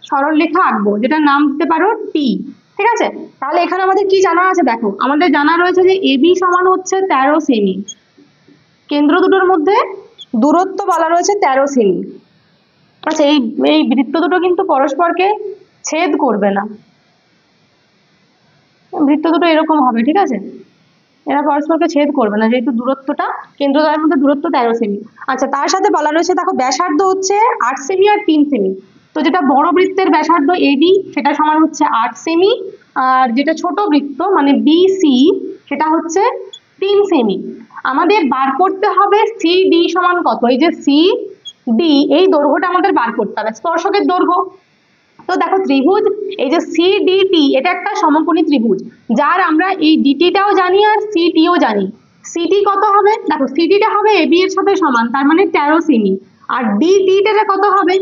সরল রেখা আঁকবো, যেটা নাম দিতে পারো টি, ঠিক আছে। তাহলে এখানে আমাদের কি জানা আছে, দেখো আমাদের জানা রয়েছে যে এবি সমান হচ্ছে 13 সেমি, কেন্দ্র দুটোর মধ্যে দূরত্ব বলা রয়েছে 13 সেমি। আচ্ছা এই এই বৃত্ত দুটো কিন্তু পরস্পরকে ছেদ করবে না, বৃত্ত দুটো এরকম হবে, ঠিক আছে, এরা পরস্পরকে ছেদ করবে না যেহেতু দূরত্বটা কেন্দ্রদ্বয়ের মধ্যে দূরত্ব 13 সেমি। আচ্ছা তার সাথে বলা রয়েছে দেখো ব্যাসার্ধ হচ্ছে 8 সেমি আর 3 সেমি। তো যেটা বড় বৃত্তের ব্যাসার্ধ এডি সেটা সমান হচ্ছে 8 সেমি, আর যেটা ছোট বৃত্ত মানে বিসি সেটা হচ্ছে 3 সেমি। আমাদের বার করতে হবে সিডি সমান কত, এই যে সিডি এই দৈর্ঘ্যটা আমাদের বার করতে হবে, স্পর্শকের দৈর্ঘ্য। তো দেখো ত্রিভুজ এই যে সিডিটি এটা একটা সমকোণী ত্রিভুজ, যার আমরা এই ডিটিটাও জানি আর সিটিও জানি। সিটি কত হবে, দেখো সিটিটা হবে এবি এর সাথে সমান, তার মানে 13 সেমি, আর ডিটিটা কত হবে,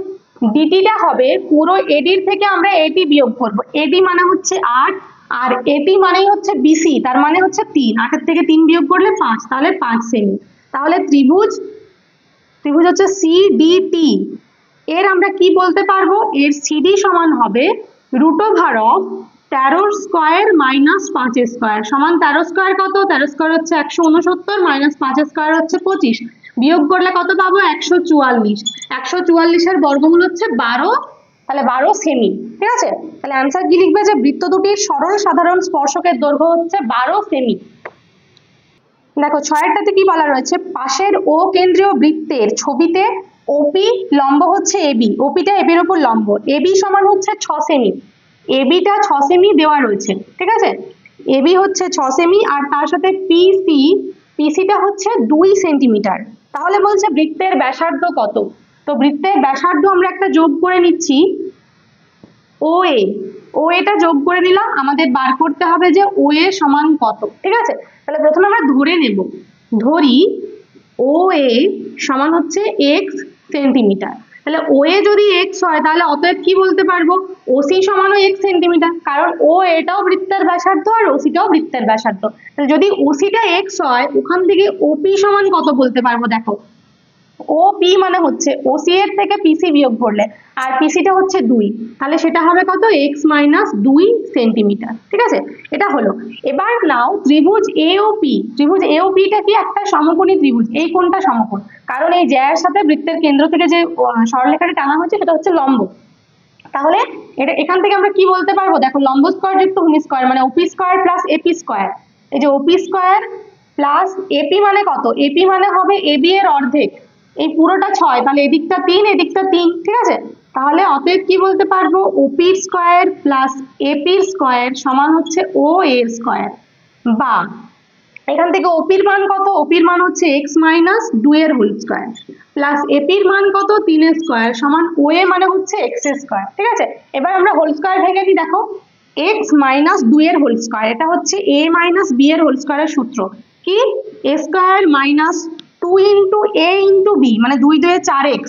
ডিটিটা হবে পুরো এডির থেকে আমরা এটি বিয়োগ করব, এডি মানে হচ্ছে 8 আর এটি মানেই হচ্ছে বিসি, তার মানে হচ্ছে 3, 8 এর থেকে 3 বিয়োগ করলে 5, তাহলে 5 সেমি। তাহলে ত্রিভুজ হচ্ছে সিডিটি, এর আমরা কি বলতে পারবো, এর সিডি সমান হবে √13 স্কয়ার মাইনাস 5 স্কয়ার সমান 13 স্কয়ার কত, 13 স্কয়ার হচ্ছে 169 মাইনাস 5 স্কয়ার হচ্ছে 25, বিয়োগ করলে কত পাবো 144, 144 এর বর্গমূল হচ্ছে 12, তাহলে 12 সেমি, ঠিক আছে। তাহলে অ্যান্সার কি লিখবে, যে বৃত্ত দুটির সরল সাধারণ স্পর্শকের দৈর্ঘ্য হচ্ছে 12 সেমি। দেখো 6টাতে কি বলা রয়েছে, পাশের ও কেন্দ্রীয় বৃত্তের ছবিতে ওপি লম্ব হচ্ছে এবি, ওপিটা এবির উপর লম্ব, এবি সমান হচ্ছে 6 সেমি, এবিটা 6 সেমি দেওয়া রয়েছে, ঠিক আছে, এবি হচ্ছে 6 সেমি আর তার সাথে পিসি, পিসিটা হচ্ছে 2 সেন্টিমিটার। তাহলে বলছে বৃত্তের ব্যাসার্ধ কত, তো বৃত্তের ব্যাসার্ধ আমরা একটা যোগ করে নিচ্ছি, ও এটা যোগ করে নিলাম, আমাদের বার করতে হবে যে ও এ সমান কত, ঠিক আছে। তাহলে প্রথমে আমরা ধরে নেব, ধরি ও এ সমান হচ্ছে x সেন্টিমিটার, তাহলে ও এ যদি x হয় তাহলে অতএব কি বলতে পারবো, ওসি সমানও x সেন্টিমিটার, কারণ ও এটাও বৃত্তের ব্যাসার্ধ আর ওসিটাও বৃত্তের ব্যাসার্ধ। তাহলে যদি ওসিটা x হয় ওখান থেকে ওপি সমান কত বলতে পারবো, দেখো ও পি মানে হচ্ছে ওসি এর থেকে পিসি বিয়োগ করলে, আর পিসিটা হচ্ছে 2, তাহলে সেটা হবে কত x মাইনাস 2 সেন্টিমিটার, ঠিক আছে। এটা হলো। এবার নাও ত্রিভুজ এওপি, ত্রিভুজ এওপিটা কি একটা সমকোণী ত্রিভুজ, এই কোণটা সমকোণ, কারণ এই জ্যায়ের সাথে বৃত্তের কেন্দ্র থেকে যে সরলরেখাটা টানা হয়েছে সেটা হচ্ছে লম্ব। তাহলে এটা এখান থেকে আমরা কি বলতে পারবো, দেখো লম্ব স্কয়ার যুক্ত ভূমি স্কয়ার মানে ওপি স্কয়ার প্লাস এপি স্কয়ার, এই যে ওপি স্কয়ার প্লাস এপি মানে কত, এপি মানে হবে এবি এর অর্ধেক, এই পুরোটা 6, তাহলে এদিকটা 3 এদিকটা 3, ঠিক আছে। তাহলে অতএব কি বলতে পারবো, ওপি স্কয়ার প্লাস এপি স্কয়ার সমান হচ্ছে ও এ স্কয়ার, বা এখান থেকে ওপির মান কত, ওপির মান হচ্ছে x মাইনাস 2 এর হোল স্কয়ার প্লাস এপির মান কত 3 এর স্কয়ার সমান ও এ মানে হচ্ছে x স্কয়ার, ঠিক আছে। এবার আমরা হোল স্কয়ার ভেঙে দিই, দেখো x মাইনাস 2 এর হোল স্কয়ার, এটা হচ্ছে a মাইনাস b এর হোল স্কয়ারের সূত্র, কি a square minus 2 into a into b মানে 2 2 4x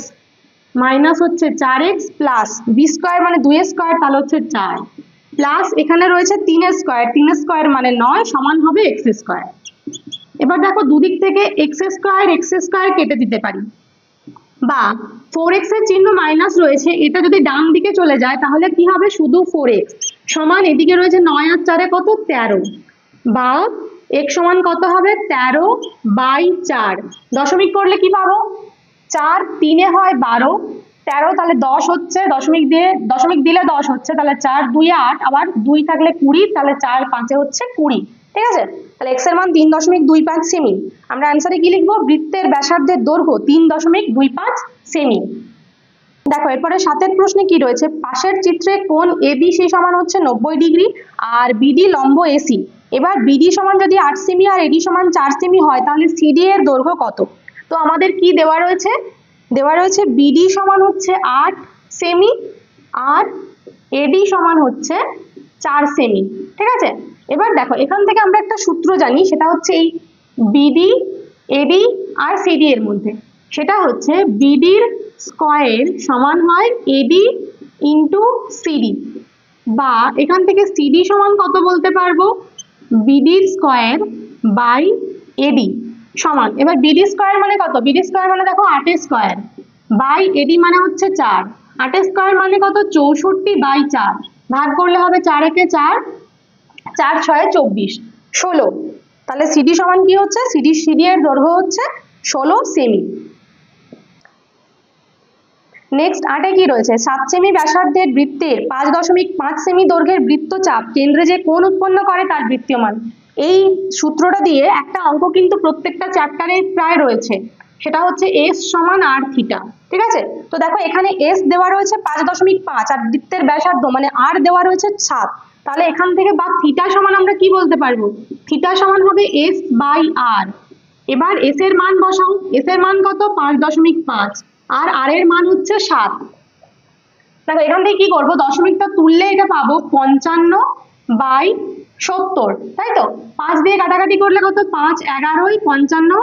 মাইনাস হচ্ছে 4x প্লাস b স্কয়ার মানে 2 এর স্কয়ার তাহলে হচ্ছে 4 প্লাস এখানে রয়েছে 3 এর স্কয়ার, 3 এর স্কয়ার মানে 9 সমান হবে x স্কয়ার। এবার দেখো দুদিক থেকে x স্কয়ার কেটে দিতে পারি, বা 4x এর চিহ্ন মাইনাস রয়েছে, এটা যদি ডান দিকে চলে যায় তাহলে কি হবে, শুধু 4x সমান এদিকে রয়েছে 9 আর 4 কত 13, বা x সমান কত হবে 13/4। দশমিক করলে কি পাবো, 4 3 হয় 12, 13 তাহলে 10 হচ্ছে, দশমিক দিলে 10 হচ্ছে, তাহলে 4 2 8, আবার 2 থাকলে 20, তাহলে 4 5 হচ্ছে 20। ঠিক আছে, তাহলে x এর মান 3.25 সেমি। আমরা অ্যান্সারে কি লিখবো, বৃত্তের ব্যাসার্ধের দৈর্ঘ্য 3.25 সেমি। দেখো এরপরে 7 প্রশ্নে কি রয়েছে, পাশের চিত্রে কোণ এবিসি সমান হচ্ছে 90 ডিগ্রি আর বিডি লম্ব এসি। এবার বিডি সমান যদি 8 সেমি আর এডি সমান 4 সেমি হয় তাহলে সিডি এর দৈর্ঘ্য কত। তো আমাদের কি দেওয়া রয়েছে বিডি সমান হচ্ছে 8 সেমি আর এডি সমান হচ্ছে 4 সেমি। ঠিক আছে, এবার দেখো এখান থেকে আমরা একটা সূত্র জানি, সেটা হচ্ছে এই বিডি এডি আর সিডি এর মধ্যে, সেটা হচ্ছে বিডির স্কয়ার সমান হয় এডি ইন্টু সিডি, বা এখান থেকে সিডি সমান কত বলতে পারবো, বিডির স্কয়ার বাই এডি সমান, এবার বিডি স্কয়ার মানে কত, বিডি স্কয়ার মানে দেখো 8 স্কয়ার বাই এডি মানে হচ্ছে 4, 8 স্কয়ার মানে কত 64/4, ভাগ করলে হবে 4 একে 4, 4 6 24, 16। তাহলে সিডি সমান কি হচ্ছে, সিডি এর দৈর্ঘ্য হচ্ছে 16 সেমি। নেক্সট 8 কি রয়েছে, 7 সেমি ব্যাসার্ধের বৃত্তের 5.5 সেমি দৈর্ঘ্যের বৃত্তচাপ কেন্দ্রে যে কোণ উৎপন্ন করে তার বৃত্তীয় মান। এই সূত্রটা দিয়ে একটা অঙ্ক কিন্তু প্রত্যেকটা চ্যাপ্টারে প্রায় রয়েছে, সেটা হচ্ছে এস সমান আর থিটা। ঠিক আছে, তো দেখো এখানে এস দেওয়া রয়েছে 5.5 আর বৃত্তের ব্যাসার্ধ মানে আর দেওয়া রয়েছে 7, তাহলে এখান থেকে বা থিটা সমান আমরা কি বলতে পারবো, থিটা সমান হবে এস বাই আর। এবার এস এর মান বসাও, এস এর মান কত 5.5 আর আর এর মান হচ্ছে 7। দেখো এখান থেকে কি করবো, দশমিকটা তুললে এটা পাবো 55/70, তাই তো 5 দিয়ে কাটাকাটি করলে কত 5 11 55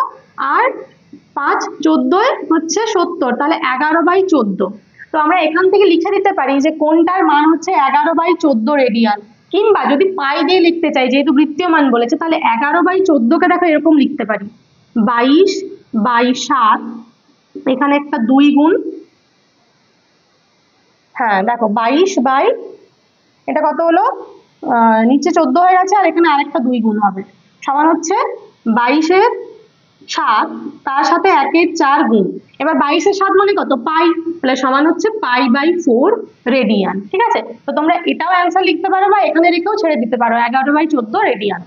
আর 5 14 হচ্ছে 70, তাহলে 11/14। তো আমরা এখান থেকে লিখে দিতে পারি যে কোনটার মান হচ্ছে 11/14 রেডিয়ান, কিংবা যদি পাই দিয়ে লিখতে চাই যেহেতু বৃত্তীয় মান বলেছে তাহলে 11/14 কে দেখো এরকম লিখতে পারি 22/7, এখানে একটা 2 গুণ, হ্যাঁ দেখো 22 এটা কত হলো, নিচে 14 হয়ে গেছে আর এখানে আরেকটা 2 গুণ হবে, সমান হচ্ছে 22/7 তার সাথে 1/4 গুণ। এবার 22/7 মানে কত পাই, তাহলে সমান হচ্ছে পাই/4 রেডিয়ান। ঠিক আছে, তো তোমরা এটাও অ্যান্সার লিখতে পারো বা এখানে রেখেও ছেড়ে দিতে পারো 11/14 রেডিয়ান।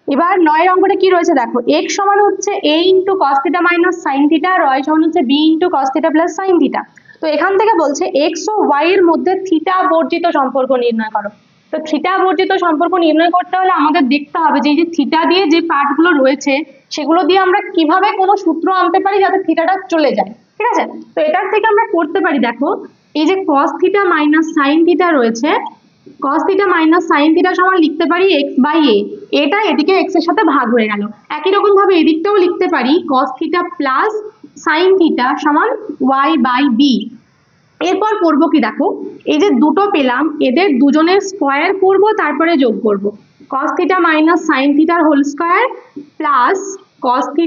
এবার 9 অঙ্কটা কি রয়েছে দেখো, x সমান হচ্ছে a into cos θ minus sin θ আর y সমান হচ্ছে b into cos θ plus sin θ। তো এখান থেকে বলছে x ও y এর মধ্যে থিটা বর্জিত সম্পর্ক নির্ণয় করো। তো থিটা বর্জিত সম্পর্ক নির্ণয় করতে হলে আমাদের দেখতে হবে যে এই যে থিটা দিয়ে যে পার্টগুলো রয়েছে সেগুলো দিয়ে আমরা কিভাবে কোনো সূত্র আনতে পারি যাতে থিটাটা চলে যায়। ঠিক আছে, তো এটার থেকে আমরা করতে পারি, দেখো এই যে cos θ মাইনাস sin θ রয়েছে, cos θ মাইনাস sin θ সমান লিখতে পারি x/a, এটা এদিকে x এর সাথে ভাগ হয়ে গেল। একই রকম ভাবে এদিকটাও লিখতে পারি cos θ প্লাস sin θ সমান y/b। এরপর করব কি দেখো, এই যে দুটো পেলাম এদের দুজনের স্কয়ার করব তারপরে যোগ করব, cos θ minus sin θ whole square plus cos θ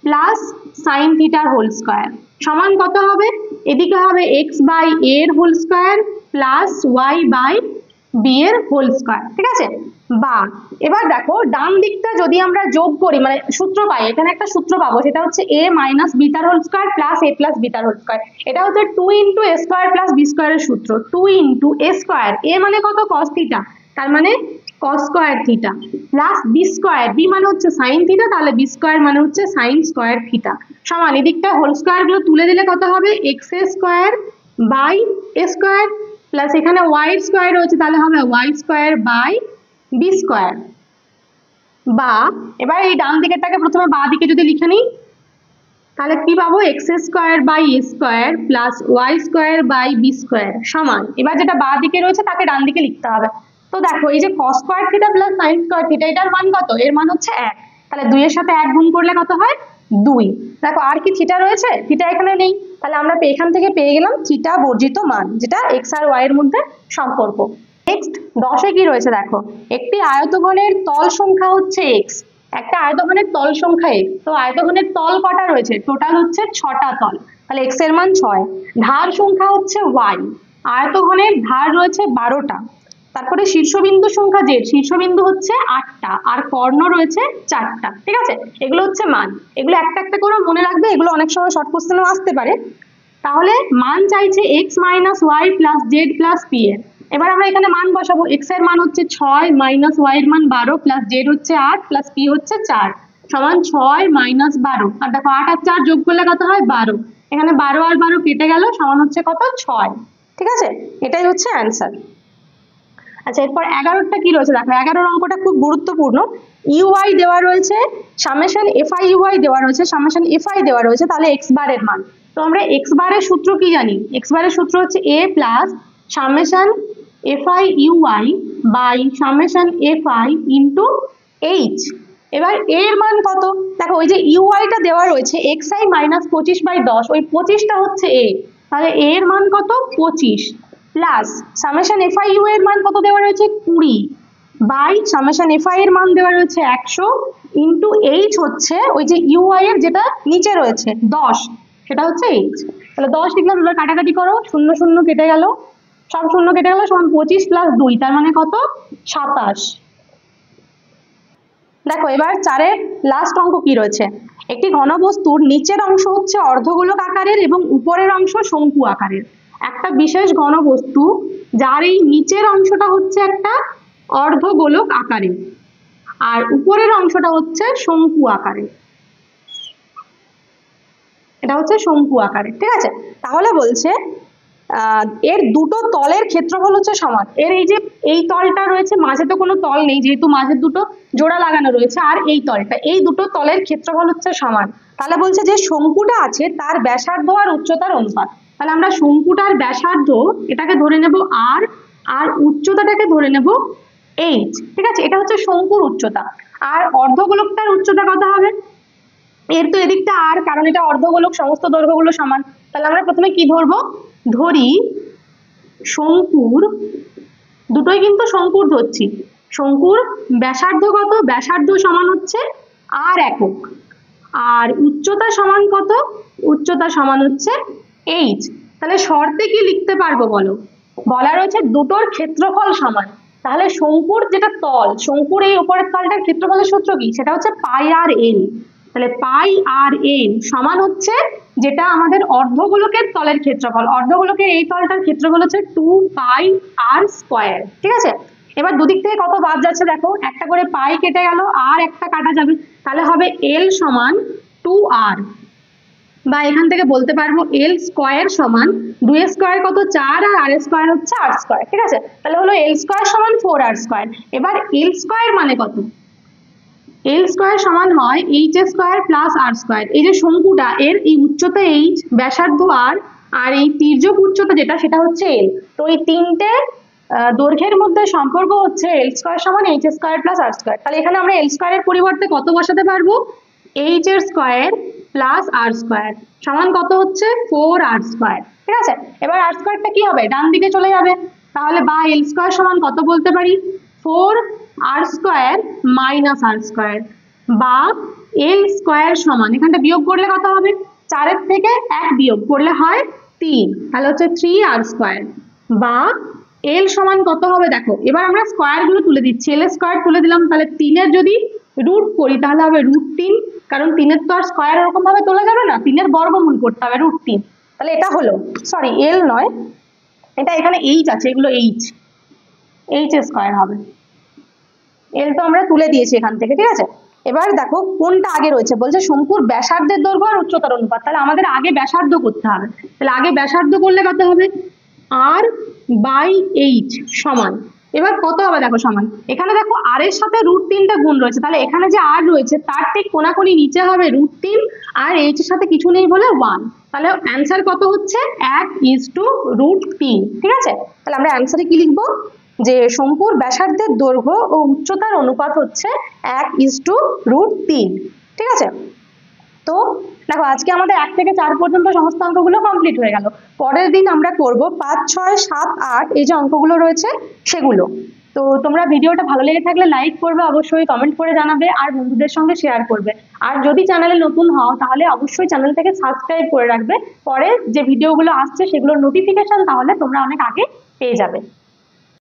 plus sin θ whole square সমান কত হবে, এদিকে হবে x/a এর হোল স্কয়ার প্লাস y/b এর হোল স্কয়ার। ঠিক আছে, বা এবার দেখো ডান দিকটা যদি আমরা যোগ করি মানে সূত্র পাই, এখানে একটা সূত্র পাবো সেটা হচ্ছে a মাইনাস b তার whole square plus a plus b তার হোল স্কয়ার, এটা হচ্ছে 2 into a square plus b স্কয়ারের সূত্র, 2 ইন্টু a স্কয়ার, a মানে কত cos θ তার মানে cos square θ plus b square, b মানে হচ্ছে sin θ তাহলে b স্কয়ার মানে হচ্ছে sin স্কয়ার θ সমান এদিকটা হোল স্কয়ার গুলো তুলে দিলে কত হবে x square by a square plus এখানে y স্কয়ার রয়েছে তাহলে হবে y square by b square. বা এবার এই ডান দিকেরটাকে প্রথমে বাঁ দিকে যদি লিখে নিই তাহলে কি পাবো x square by a square plus y square by b square সমান, এবার যেটা বাঁ দিকে রয়েছে তাকে ডান দিকে লিখতে হবে। তো দেখো এই যে cos square θ plus sin square θ এটার মান কত, এর মান হচ্ছে 1, তাহলে 2 এর সাথে 1 গুণ করলে কত হয় 2। দেখো আর কি থিটা রয়েছে, থিটা এখানে নেই, তাহলে আমরা এখান থেকে পেয়ে গেলাম থিটা বর্জিত মান যেটা x আর y এর মধ্যে সম্পর্ক। নেক্সট 10 কি রয়েছে দেখো, একটি আয়তঘনের তল সংখ্যা হচ্ছে x, একটা আয়তঘনের তল সংখ্যা x, তো আয়তঘনের তল কটা রয়েছে, টোটাল হচ্ছে 6টা তল, তাহলে x এর মান 6। ধার সংখ্যা হচ্ছে y, আয়তঘনের ধার রয়েছে 12টা। তারপরে শীর্ষবিন্দু সংখ্যা z, শীর্ষবিন্দু হচ্ছে 8টা, আর কর্ণ রয়েছে 4টা। ঠিক আছে, এগুলো হচ্ছে মান, এগুলো একটা একটা করে মনে রাখবে, এগুলো অনেক সময় শর্ট কোশ্চেনেও আসতে পারে। তাহলে মান চাইছে x minus Y plus Z plus P এর। এবার আমরা এখানে মান বসাবো, x এর মান হচ্ছে 6 মাইনাস ওয়াই এর মান 12 প্লাস জেড হচ্ছে 8 প্লাস পি হচ্ছে 4 সমান 6 মাইনাস 12, আর দেখো 8 আর 4 যোগ করলে কত হয় 12, এখানে 12 আর 12 কেটে গেল, সমান হচ্ছে কত 6। ঠিক আছে, এটাই হচ্ছে অ্যান্সার। আচ্ছা, এরপর 11টা কি রয়েছে দেখো, 11 অঙ্কটা খুব গুরুত্বপূর্ণ। ইউআই দেওয়া রয়েছে, সামেশন এফআই ইউআই দেওয়া রয়েছে, সামেশন এফআই দেওয়া রয়েছে, তাহলে এক্স বারের মান। তো আমরা এক্স বারের সূত্র কি জানি, এক্স বারের সূত্র হচ্ছে A plus summation f i u i by summation f i into h. এবার এর মান কত, দেখো ওই যে ইউআইটা দেওয়া রয়েছে এক্সআই মাইনাস 25/10, ওই 25টা হচ্ছে এ, তাহলে এর মান কত 25 প্লাস সামেশন এফআই ইউ এর মান কত দেওয়া রয়েছে 20 বাই সামেশন এফআই এর মান দেওয়া রয়েছে 100 ইন্টু এইচ হচ্ছে ওই যে ইউআই এর যেটা নিচে রয়েছে 10, সেটা হচ্ছে এইচ। তাহলে 10 লিখলাম, এবার কাটাকাটি করো, 0 0 কেটে গেল, সব 0 কেটে গেল, সমান 25 প্লাস 2, তার মানে কত 27। দেখো এবার 4-এর লাস্ট অঙ্ক কি রয়েছে, একটি ঘনবস্তুর নিচের অংশ হচ্ছে অর্ধগোলক আকারের এবং উপরের অংশ শঙ্কু আকারের। একটা বিশেষ ঘনবস্তু যার এই নিচের অংশটা হচ্ছে একটা অর্ধগোলক আকারের আর উপরের অংশটা হচ্ছে শঙ্কু আকারের, এটা হচ্ছে শঙ্কু আকারের। ঠিক আছে, তাহলে বলছে এর দুটো তলের ক্ষেত্রফল হচ্ছে সমান। এর এই যে এই তলটা রয়েছে, মাঝে তো কোনো তল নেই যেহেতু মাঝে দুটো জোড়া লাগানো রয়েছে, আর এই তলটা, এই দুটো তলের ক্ষেত্রফল হচ্ছে সমান। তাহলে বলছে যে শঙ্কুটা আছে তার ব্যাসার্ধ আর উচ্চতার অনুপাত। তাহলে আমরা শঙ্কুটার ব্যাসার্ধ এটাকে ধরে নেব আর, আর উচ্চতাটাকে ধরে নেব এইচ। ঠিক আছে, এটা হচ্ছে শঙ্কুর উচ্চতা। আর অর্ধগোলকটার উচ্চতা কত হবে, এর তো এদিকটা আর, কারণ এটা অর্ধগোলক, সমস্ত দৈর্ঘ্যগুলো সমান। তাহলে আমরা প্রথমে কি ধরবো, ধরি শঙ্কুর, দুটোই কিন্তু শঙ্কুর ধরছি, শঙ্কুর ব্যাসার্ধ কত, ব্যাসার্ধ সমান হচ্ছে আর একক, আর উচ্চতা সমান কত, উচ্চতা সমান হচ্ছে এইচ। তাহলে শর্তে কি লিখতে পারবো বলো, বলা রয়েছে দুটোর ক্ষেত্রফল সমান। তাহলে শঙ্কুর যেটা তল, শঙ্কুর এই উপরের তলটার ক্ষেত্রফলের সূত্র কি, সেটা হচ্ছে পাই আর এল। তাহলে পাই আর এল সমান হচ্ছে যেটা আমাদের অর্ধগোলকের তলের ক্ষেত্রফল, অর্ধগোলকের এই তলটার ক্ষেত্রফল হচ্ছে 2 পাই আর স্কয়ার। ঠিক আছে, এবার দুদিক থেকে কত বাদ যাচ্ছে দেখো, একটা করে পাই কেটে গেল আর একটা কাটা যাবে, তাহলে হবে এল সমান 2r, বা এখান থেকে বলতে পারবো এল স্কয়ার সমান 2 এর স্কয়ার কত 4 আর আর স্কয়ার হচ্ছে r স্কয়ার। ঠিক আছে, তাহলে হলো এল স্কয়ার সমান 4r স্কয়ার। এবার এল স্কয়ার মানে কত, এল স্কয়ার সমান হয় এইচ স্কয়ার প্লাস আর স্কয়ার। এই যে শঙ্কুটা, এর এই উচ্চতা এইচ, ব্যাসার্ধ আর, আর এই তির্যক উচ্চতা যেটা সেটা হচ্ছে এল। তো এই তিনটে দৈর্ঘ্যের মধ্যে সম্পর্ক হচ্ছে এল স্কয়ার সমান এইচ স্কয়ার প্লাস আর স্কয়ার। তাহলে এখানে আমরা এল স্কয়ারের পরিবর্তে কত বসাতে পারবো, এইচ এর স্কয়ার প্লাস আর স্কয়ার সমান কত হচ্ছে 4r স্কয়ার। ঠিক আছে, এবার আর স্কয়ারটা কি হবে, ডান দিকে চলে যাবে, তাহলে বা এল স্কয়ার সমান কত বলতে পারি 4r স্কয়ার মাইনাস আর স্কয়ার, বা এল স্কয়ার সমান, এখানটা বিয়োগ করলে কত হবে, 4 এর থেকে 1 বিয়োগ করলে হয় 3, তাহলে হচ্ছে 3r স্কয়ার, বা এল সমান কত হবে দেখো, এবার আমরা স্কয়ার গুলো তুলে দিচ্ছি, এল স্কয়ার তুলে দিলাম, তাহলে 3 এর যদি রুট করি তাহলে হবে √3, কারণ 3 এর তো আর স্কয়ার এরকম ভাবে তোলা যাবে না, 3 এর বর্গমূল করতে হবে √3। তাহলে এটা হলো, সরি এল নয়, এটা এখানে এইচ আছে, এগুলো এইচ, এইচ স্কয়ার হবে, এল তো আমরা তুলে দিয়েছি এখান থেকে। ঠিক আছে, এবার দেখো কোনটা আগে রয়েছে, বলছে শঙ্কুর ব্যাসার্ধের দৈর্ঘ্য আর উচ্চতার অনুপাত। তাহলে আমাদের আগে ব্যাসার্ধ করতে হবে, তাহলে আগে ব্যাসার্ধ করলে কত হবে আর বাই এইচ সমান, এবার কত হবে দেখো সমান, এখানে দেখো আর এর সাথে √3টা গুণ রয়েছে, তাহলে এখানে যে আর রয়েছে তার ঠিক কোনাকুনি নিচে হবে √3 আর এইচ এর সাথে কিছু নেই বলে 1, তাহলে অ্যান্সার কত হচ্ছে 1:√3। ঠিক আছে, তাহলে আমরা অ্যান্সারে কি লিখবো, যে শঙ্কুর ব্যাসার্ধের দৈর্ঘ্য ও উচ্চতার অনুপাত হচ্ছে 1:√3। ঠিক আছে, তো দেখো আজকে আমাদের 1 থেকে 4 পর্যন্ত সমস্ত অঙ্কগুলো কমপ্লিট হয়ে গেল। পরের দিন আমরা করব 5, 6, 7, 8 এই যে অঙ্কগুলো রয়েছে সেগুলো। তো তোমরা ভিডিওটা ভালো লেগে থাকলে লাইক করবে, অবশ্যই কমেন্ট করে জানাবে আর বন্ধুদের সঙ্গে শেয়ার করবে। আর যদি চ্যানেলে নতুন হও তাহলে অবশ্যই চ্যানেলটাকে সাবস্ক্রাইব করে রাখবে, পরে যে ভিডিওগুলো আসছে সেগুলোর নোটিফিকেশন তাহলে তোমরা অনেক আগে পেয়ে যাবে।